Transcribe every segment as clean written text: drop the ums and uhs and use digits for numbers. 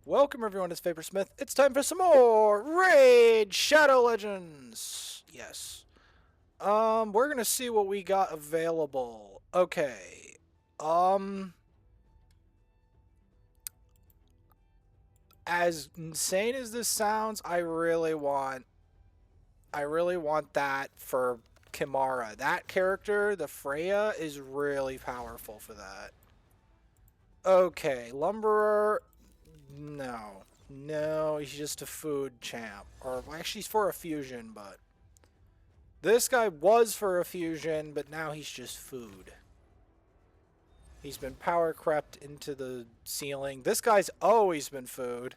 Welcome everyone, it's Vaporsmith. It's time for some more Raid Shadow Legends. Yes. We're gonna see what we got available. Okay. As insane as this sounds, I really want that for Kimara. That character, the Freya, is really powerful for that. Okay, Lumberer. No. No, he's just a food champ. Or actually he's for a fusion, but this guy was for a fusion, but now he's just food. He's been power crept into the ceiling. This guy's always been food.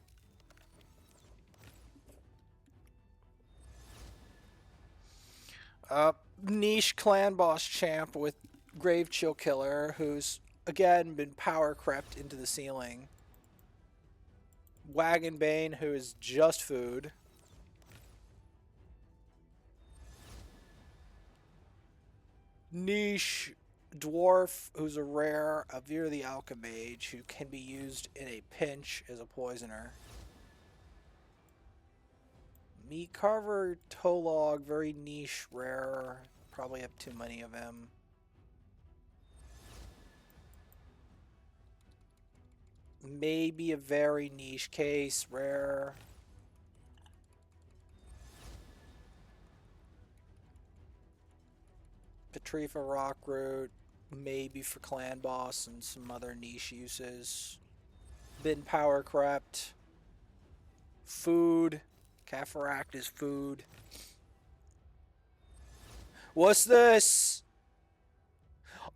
Niche clan boss champ with Grave Chill Killer, who's again been power crept into the ceiling. Wagon Bane, who is just food. Niche Dwarf, who's a rare, Avir the Alchemage, who can be used in a pinch as a poisoner. Meat Carver Tolog, very niche, rare. Probably have too many of him. Maybe a very niche case, rare. Petrifa Rockroot, maybe for clan boss and some other niche uses. Been power crept. Food. Cafferact is food. What's this?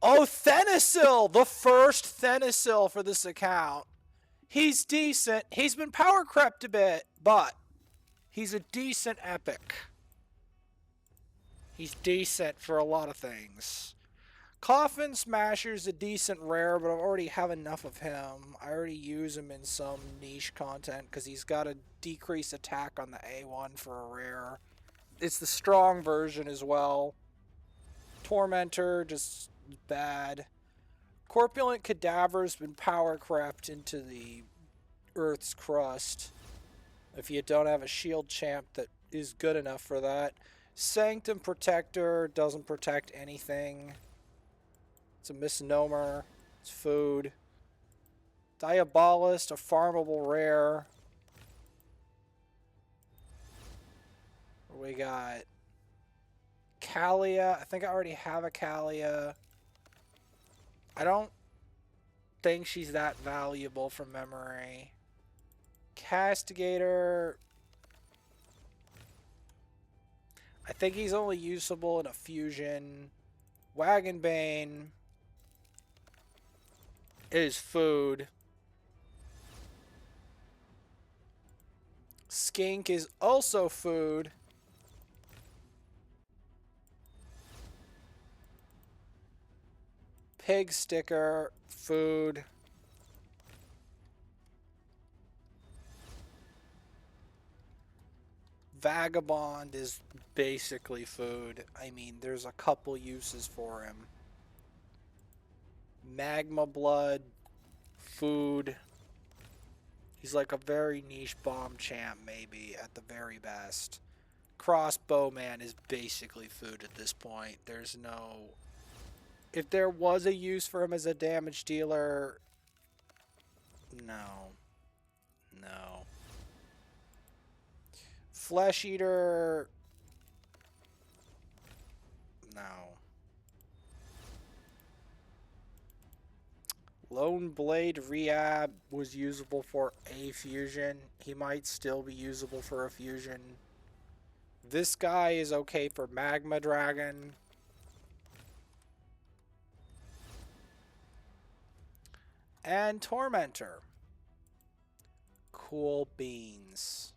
Oh, Thenasil! The first Thenasil for this account. He's decent. He's been power crept a bit, but he's a decent epic. He's decent for a lot of things. Coffin Smasher's a decent rare, but I already have enough of him. I already use him in some niche content because he's got a decreased attack on the A1 for a rare. It's the strong version as well. Tormentor, just bad. Corpulent Cadaver's been power crept into the Earth's crust. If you don't have a shield champ that is good enough for that. Sanctum Protector doesn't protect anything. It's a misnomer. It's food. Diabolist, a farmable rare. We got Kalia. I think I already have a Kalia. I don't think she's that valuable from memory. Castigator. I think he's only usable in a fusion. Wagon Bane is food. Skink is also food. Pig Sticker, food. Vagabond is basically food. I mean, there's a couple uses for him. Magma Blood, food. He's like a very niche bomb champ, maybe, at the very best. Crossbowman is basically food at this point. There's no... If there was a use for him as a damage dealer... No. No. Flesh Eater... No. Lone Blade Rehab was usable for a fusion. He might still be usable for a fusion. This guy is okay for Magma Dragon. And Tormentor. Cool beans.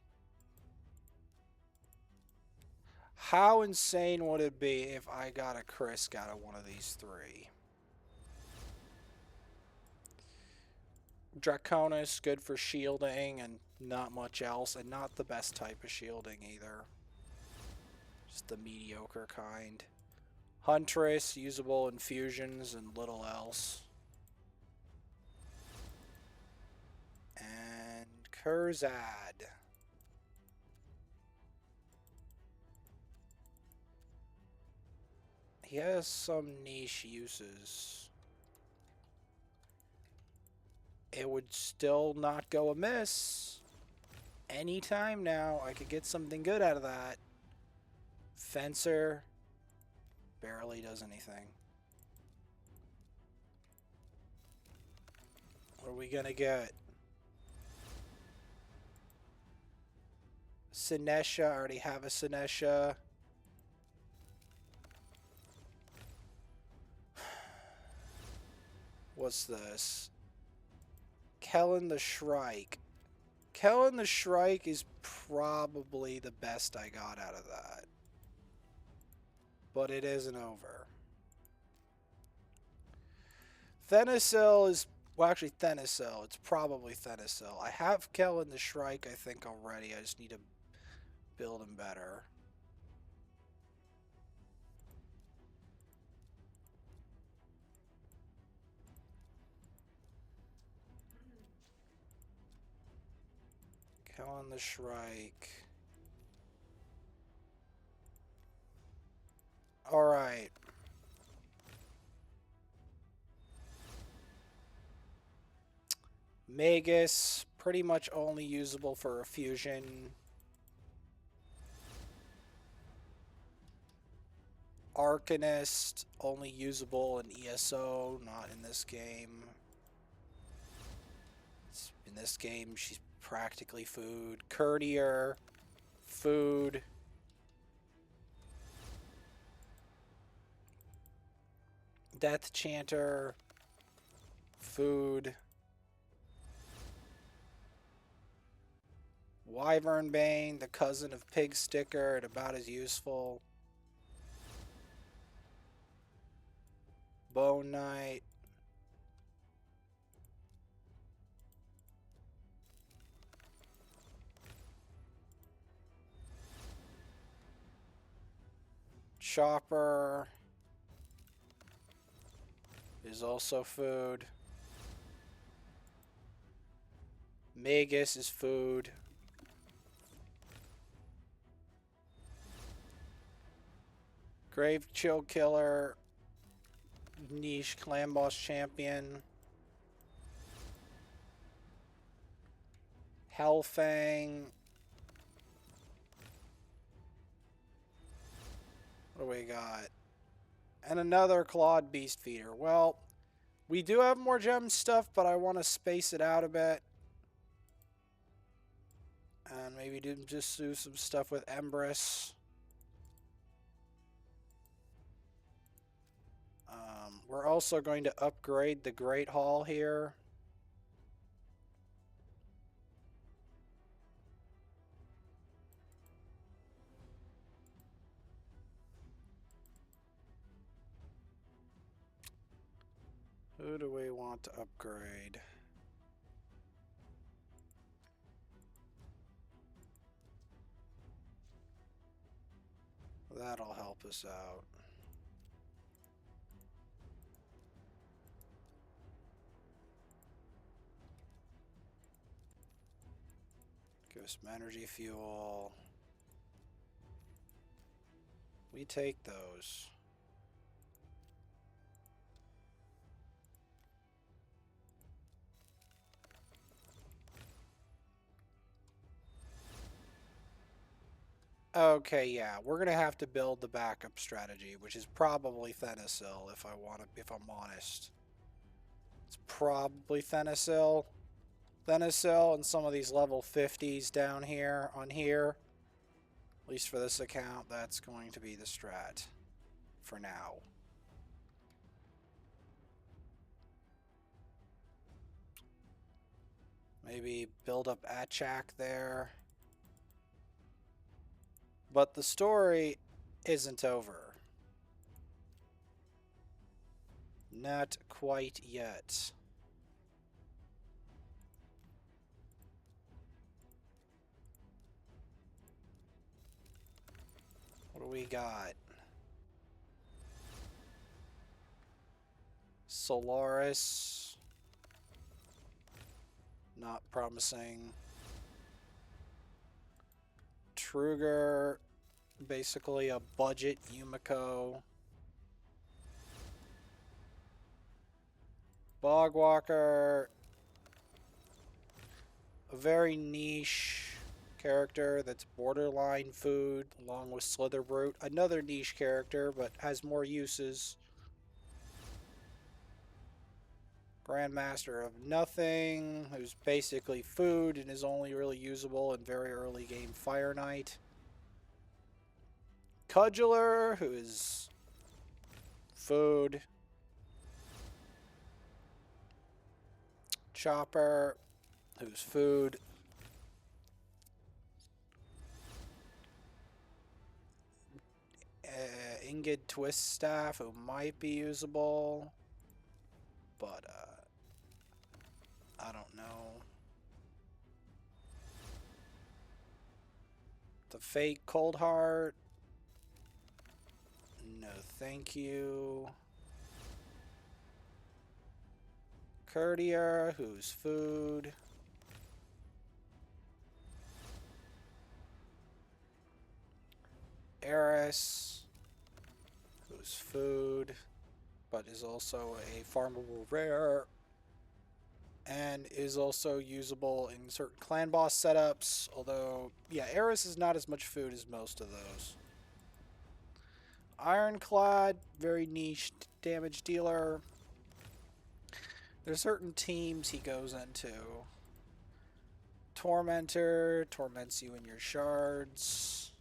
How insane would it be if I got a Krisk out of one of these three? Draconis, good for shielding and not much else, and not the best type of shielding either. Just the mediocre kind. Huntress, usable in fusions and little else. And Terzad. He has some niche uses. It would still not go amiss. Anytime now, I could get something good out of that. Fencer barely does anything. What are we gonna get? Sinesha, I already have a Sinesha. What's this? Kellen the Shrike. Kellen the Shrike is probably the best I got out of that. But it isn't over. Thenasil is... Well, actually, Thenasil. It's probably Thenasil. I have Kellen the Shrike, I think, already. I just need to build him better. Kellen the Shrike. Alright. Magus, pretty much only usable for a fusion. Arcanist, only usable in ESO, not in this game. In this game, she's practically food. Courtier, food. Death Chanter, food. Wyvern Bane, the cousin of Pig Sticker, and about as useful. Bone Knight. Chopper is also food. Magus is food. Grave Chill Killer, niche clan boss champion. Hellfang. What do we got? And another Clawed Beast Feeder. Well, we do have more gem stuff, but I want to space it out a bit. And maybe just do some stuff with Empress. We're also going to upgrade the Great Hall here. Who do we want to upgrade? That'll help us out. Give us some energy fuel. We take those. Okay, yeah, we're gonna have to build the backup strategy, which is probably Thenasil if I'm honest. It's probably Thenasil. Thenasil and some of these level 50s down here on here. At least for this account, that's going to be the strat for now. Maybe build up Achak there. But the story isn't over. Not quite yet. What do we got? Solaris. Not promising. Kruger, basically a budget Yumiko. Bogwalker, a very niche character that's borderline food, along with Slitherbrute, another niche character but has more uses. Grandmaster of Nothing, who's basically food and is only really usable in very early game Fire Knight. Cudgeler, who is food. Chopper, who's food. Ingid Twist Staff, who might be usable, but I don't know. The Fake Cold Heart, no thank you. Courtier, who's food. Eris, who's food, but is also a farmable rare, and is also usable in certain clan boss setups, although, yeah, Eris is not as much food as most of those. Ironclad, very niche damage dealer. There's certain teams he goes into. Tormentor, torments you in your shards.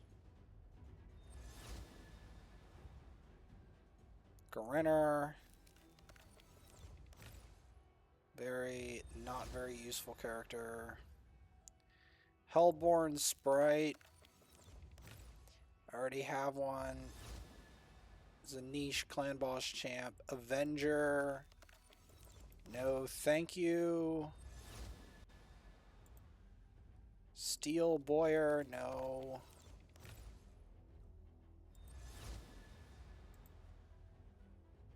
Grinner, not very useful character. Hellborn Sprite, I already have one. It's a niche clan boss champ. Avenger, no thank you. Steel Boyer, no.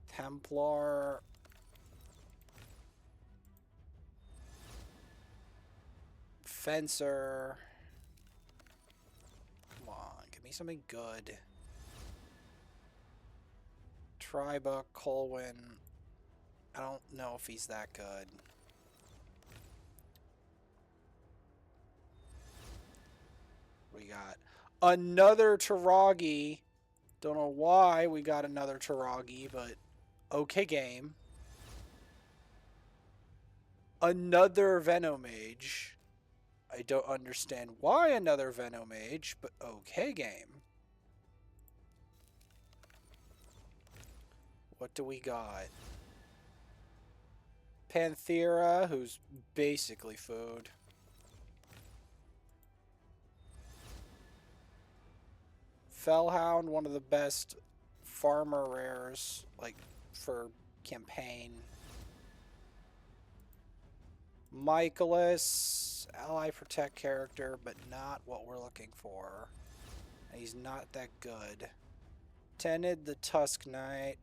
Templar, Fencer. Come on, give me something good. Tribuck, Colwyn. I don't know if he's that good. We got another Toragi. Don't know why we got another Toragi, but okay game. Another Venomage. I don't understand why another Venomage, but okay game. What do we got? Panthera, who's basically food. Fellhound, one of the best farmer rares, like, for campaign. Michaelis, ally protect character, but not what we're looking for. He's not that good. Tenid the Tusk Knight,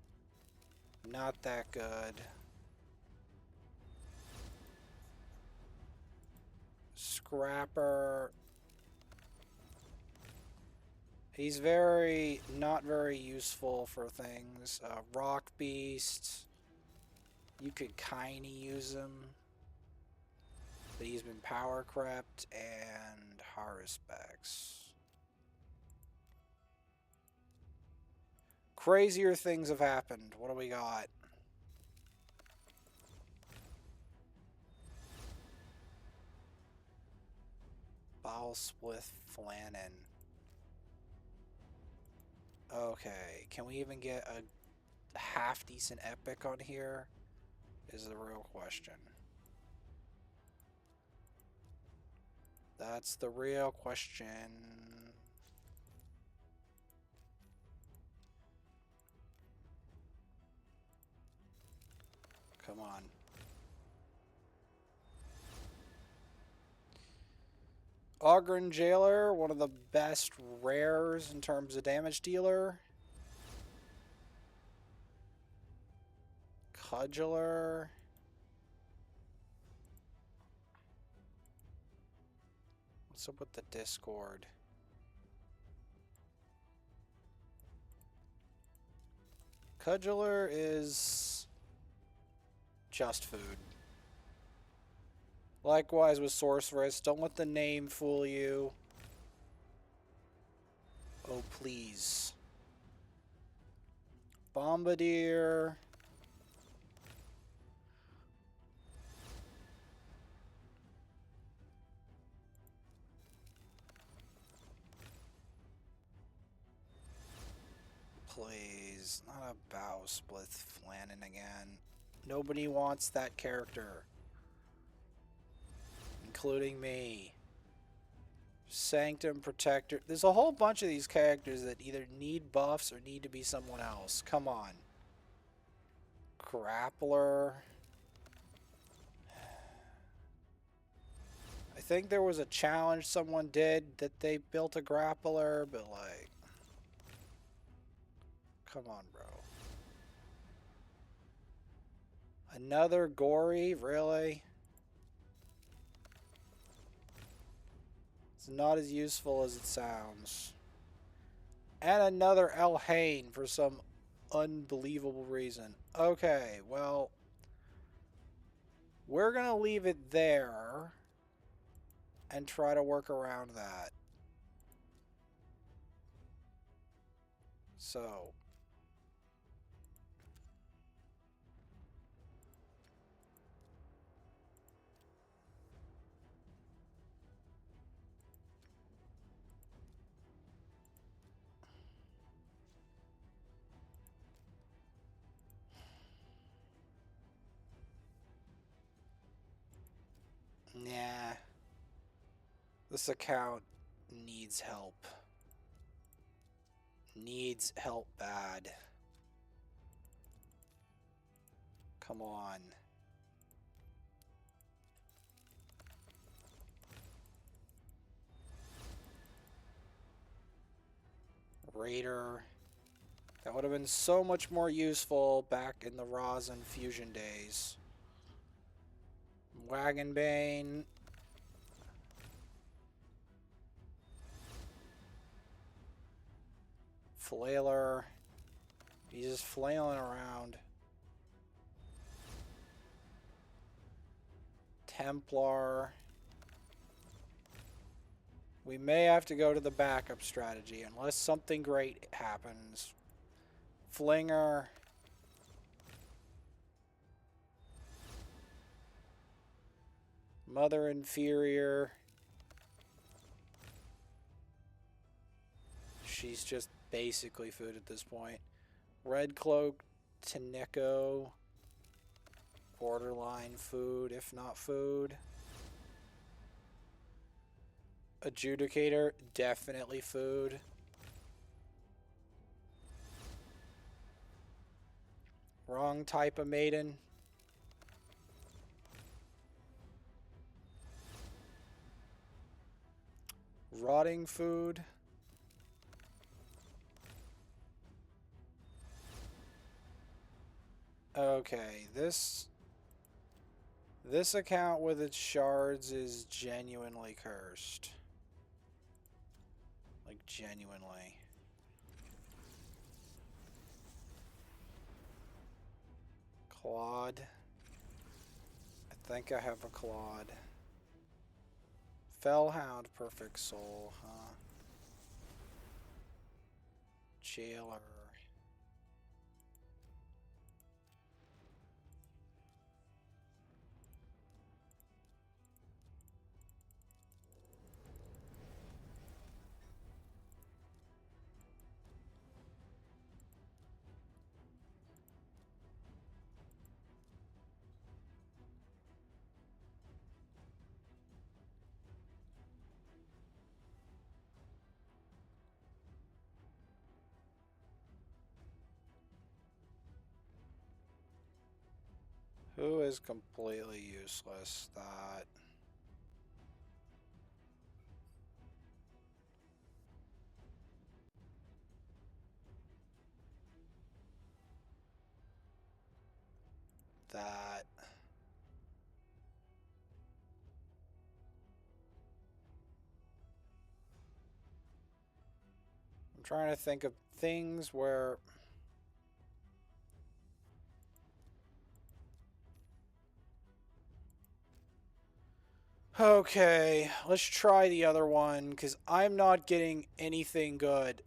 not that good. Scrapper, he's not very useful for things. Rock Beast, you could kinda use him, but he's been power crept, and Haruspex. Crazier things have happened. What do we got? Bowlsplith Flannan. Okay, can we even get a half-decent epic on here? Is the real question. That's the real question. Come on. Ogren Jailer, one of the best rares in terms of damage dealer. Cudgeler. What's up with the Discord? Cudgeler is just food. Likewise with Sorceress. Don't let the name fool you. Oh, please. Bombardier. Please. Not a Bowsplith Flannan again. Nobody wants that character. Including me. Sanctum Protector. There's a whole bunch of these characters that either need buffs or need to be someone else. Come on. Grappler. I think there was a challenge someone did that they built a grappler, but like... Come on, bro. Another Gory? Really? It's not as useful as it sounds. And another Elhain for some unbelievable reason. Okay, well... We're going to leave it there and try to work around that. So... Nah. This account needs help. Needs help bad. Come on. Raider. That would have been so much more useful back in the Rosin Fusion days. Wagonbane. Flailer. He's just flailing around. Templar. We may have to go to the backup strategy unless something great happens. Flinger. Mother Inferior. She's just basically food at this point. Red Cloak, Taneko. Borderline food, if not food. Adjudicator, definitely food. Wrong type of maiden. Rotting food. Okay, this account with its shards is genuinely cursed. Like, genuinely. Claude. I think I have a Claude. Fellhound, Perfect Soul, huh? Jailer. Who is completely useless? That. That. I'm trying to think of things where Okay, let's try the other one, because I'm not getting anything good.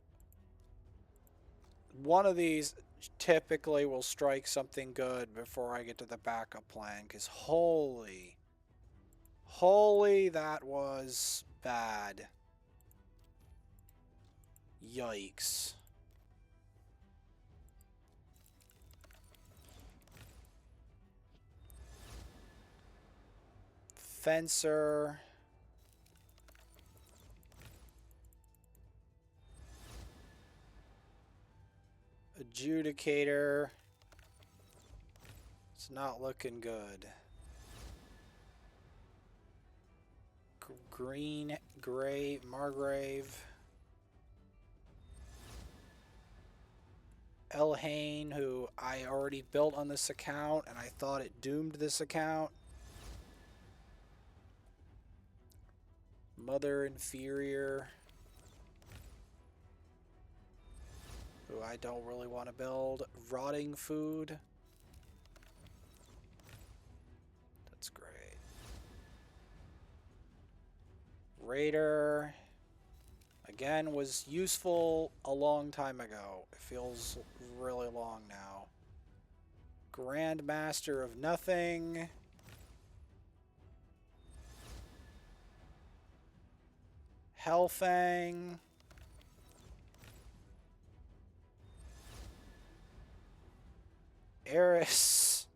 One of these typically will strike something good before I get to the backup plan, because holy, that was bad. Yikes. Fencer. Adjudicator. It's not looking good. Green, gray, Margrave. Elhain, who I already built on this account, and I thought it doomed this account. Mother Inferior, who I don't really want to build. Rotting Food. That's great. Raider, again, was useful a long time ago. It feels really long now. Grandmaster of Nothing. Hellfang. Eris.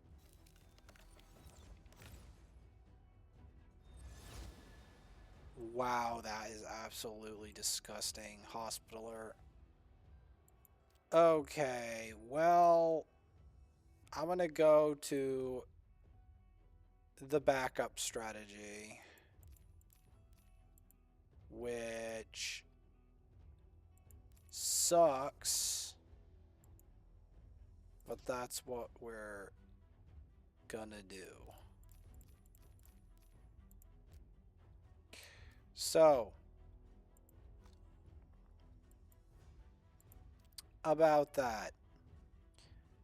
Wow, that is absolutely disgusting. Hospitaler. Okay, well, I'm gonna go to the backup strategy, which sucks, but that's what we're gonna do. So, about that.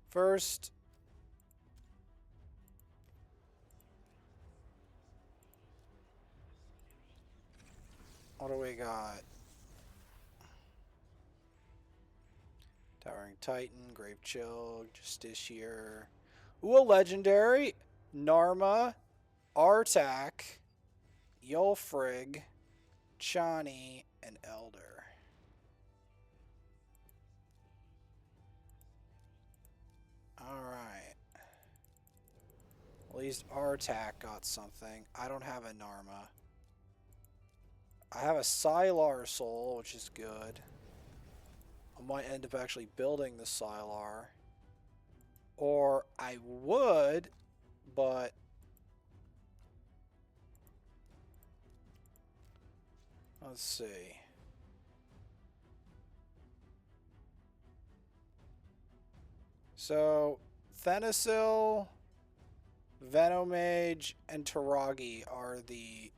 First, what do we got? Towering Titan, Grave Chill, Justiciar. Ooh, a legendary. Narma, Artak, Yulfrig, Chani, and Elder. Alright. At least Artak got something. I don't have a Narma. I have a Sylar Soul, which is good. I might end up actually building the Sylar. Or I would, but let's see. So, Thenasil, Venomage, and Toragi are the...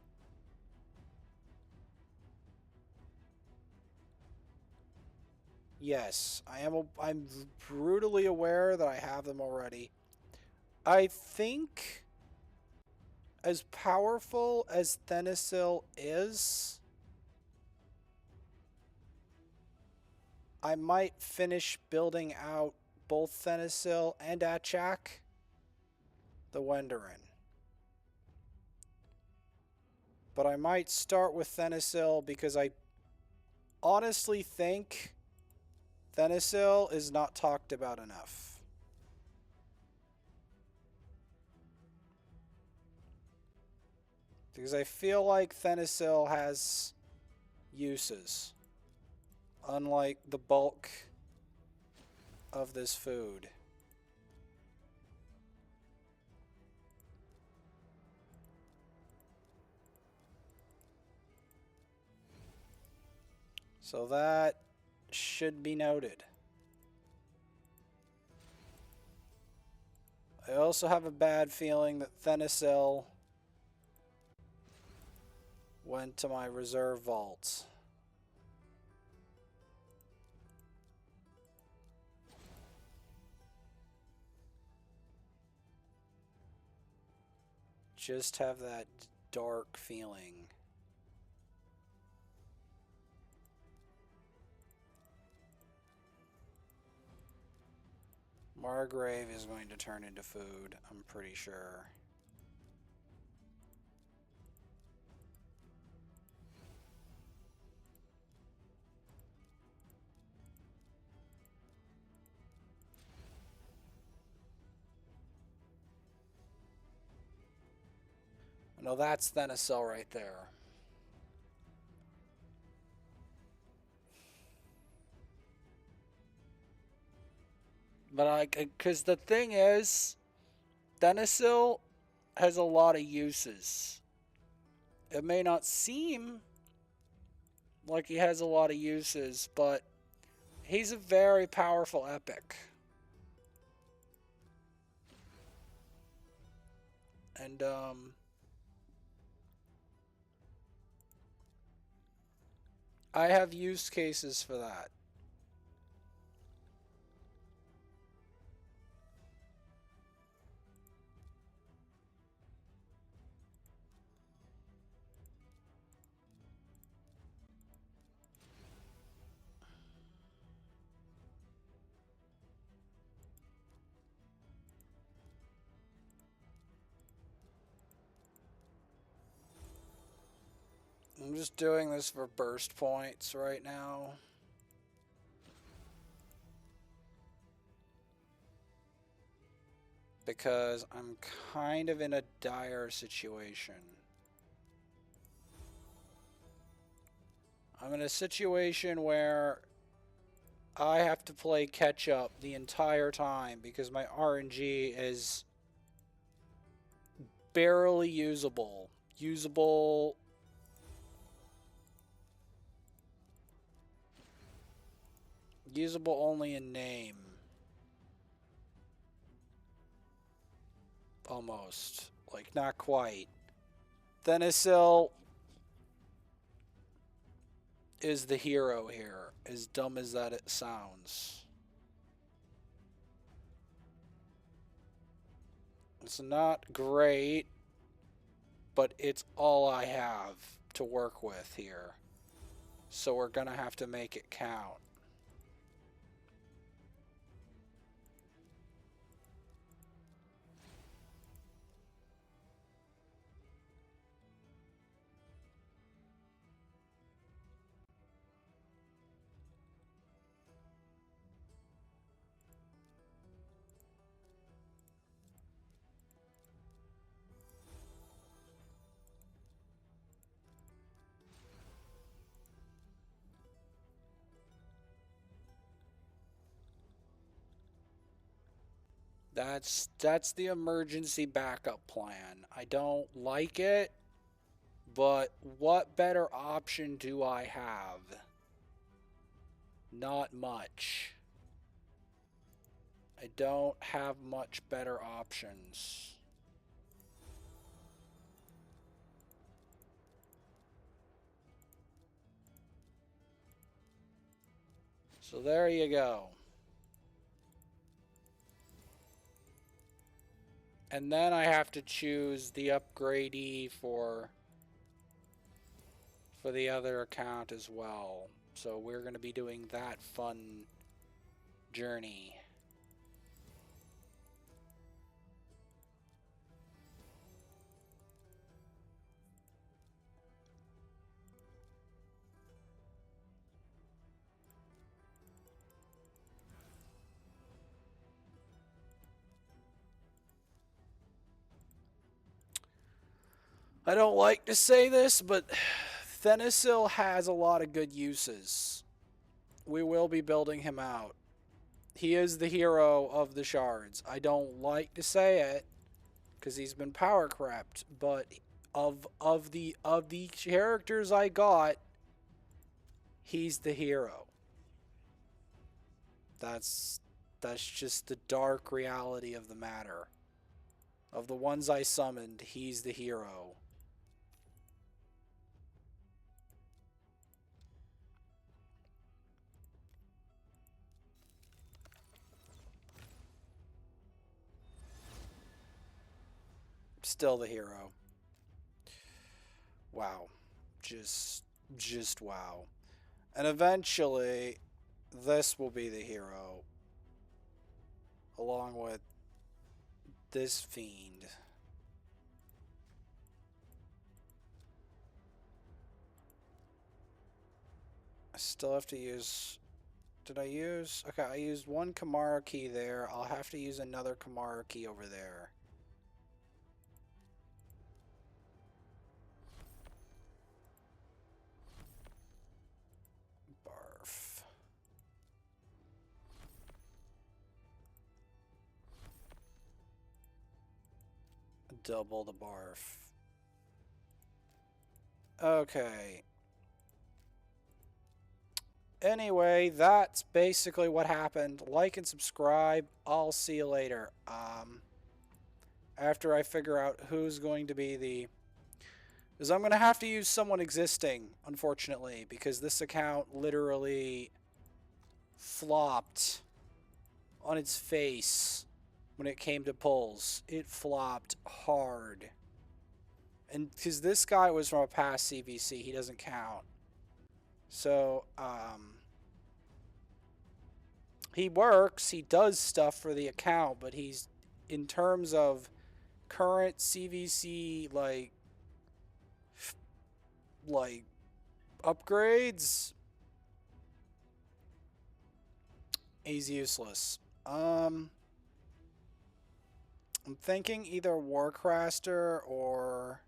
Yes, I'm brutally aware that I have them already. I think as powerful as Thenasil is, I might finish building out both Thenasil and Achak, the Wenderin. But I might start with Thenasil because I honestly think Thenasil is not talked about enough. Because I feel like Thenasil has uses, unlike the bulk of this food. So that should be noted. I also have a bad feeling that Thenasil went to my reserve vaults. Just have that dark feeling. Margrave is going to turn into food, I'm pretty sure. No, that's Thenasil right there. But because the thing is, Thenasil has a lot of uses. It may not seem like he has a lot of uses, but he's a very powerful epic. And, I have use cases for that. I'm just doing this for burst points right now. Because I'm kind of in a dire situation. I'm in a situation where I have to play catch up the entire time because my RNG is barely usable. Usable only in name. Almost. Like, not quite. Thenasil is the hero here, as dumb as that it sounds. It's not great, but it's all I have to work with here. So we're gonna have to make it count. That's the emergency backup plan. I don't like it, but what better option do I have? Not much. I don't have much better options. So there you go. And then I have to choose the upgradee for the other account as well. So we're going to be doing that fun journey. I don't like to say this, but Thenasil has a lot of good uses. We will be building him out. He is the hero of the shards. I don't like to say it because he's been power crept, but of the characters I got, he's the hero. That's just the dark reality of the matter. Of the ones I summoned, he's the hero. Still the hero. wow. Just wow. And eventually, this will be the hero. Along with this fiend. I still have to use... Did I use... Okay, I used one Kamara key there. I'll have to use another Kamara key over there. Barf. Double the barf. Okay. Anyway, that's basically what happened. Like and subscribe. I'll see you later. After I figure out who's going to be the... Because I'm going to have to use someone existing, unfortunately, because this account literally flopped on its face when it came to pulls. It flopped hard. And because this guy was from a past CVC, he doesn't count. So, he works, he does stuff for the account, but he's, in terms of current CVC, like upgrades, he's useless. I'm thinking either Warcraster or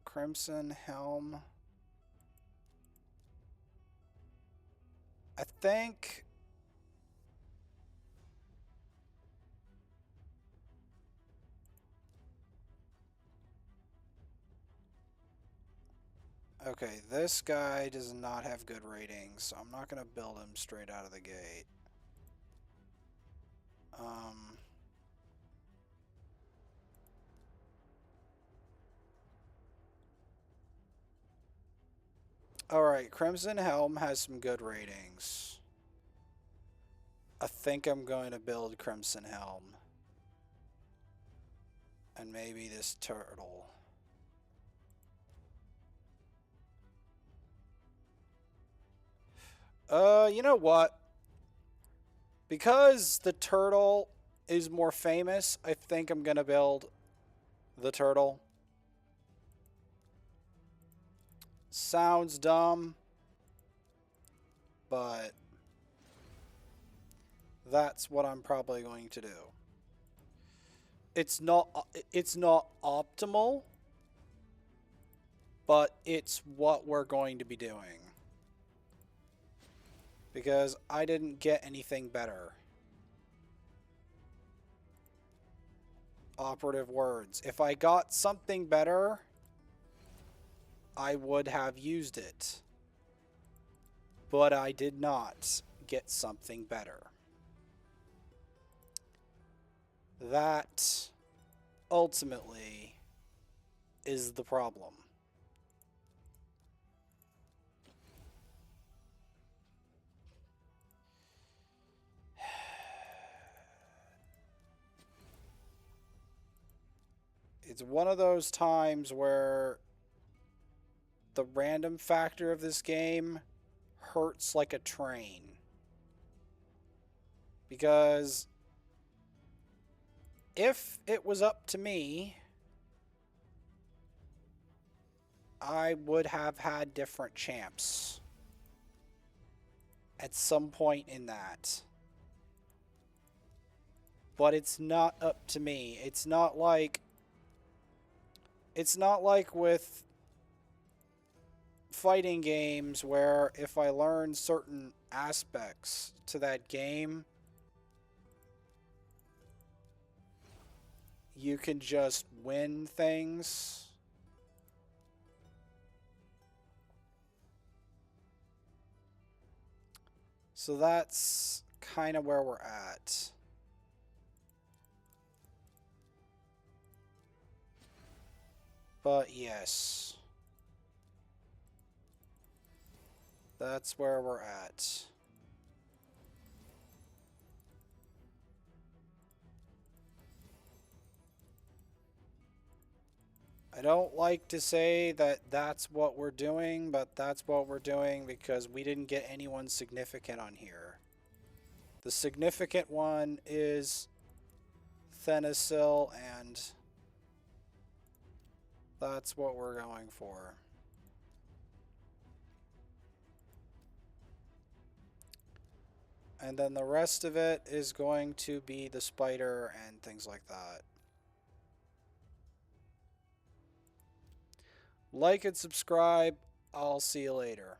Crimson Helm. I think... Okay, this guy does not have good ratings, so I'm not going to build him straight out of the gate. Alright, Crimson Helm has some good ratings. I think I'm going to build Crimson Helm. And maybe this turtle. You know what? Because the turtle is more famous, I think I'm going to build the turtle. Sounds dumb, but that's what I'm probably going to do. It's not optimal, but it's what we're going to be doing. Because I didn't get anything better. Operative words. If I got something better, I would have used it. But I did not get something better. That ultimately is the problem. It's one of those times where the random factor of this game hurts like a train. Because if it was up to me, I would have had different champs at some point in that. But it's not up to me. It's not like with fighting games where if I learn certain aspects to that game, you can just win things. So that's kind of where we're at. But yes, that's where we're at. don't like to say that that's what we're doing, but that's what we're doing because we didn't get anyone significant on here. The significant one is Thenasil, and that's what we're going for. And then the rest of it is going to be the spider and things like that. Like and subscribe. I'll see you later.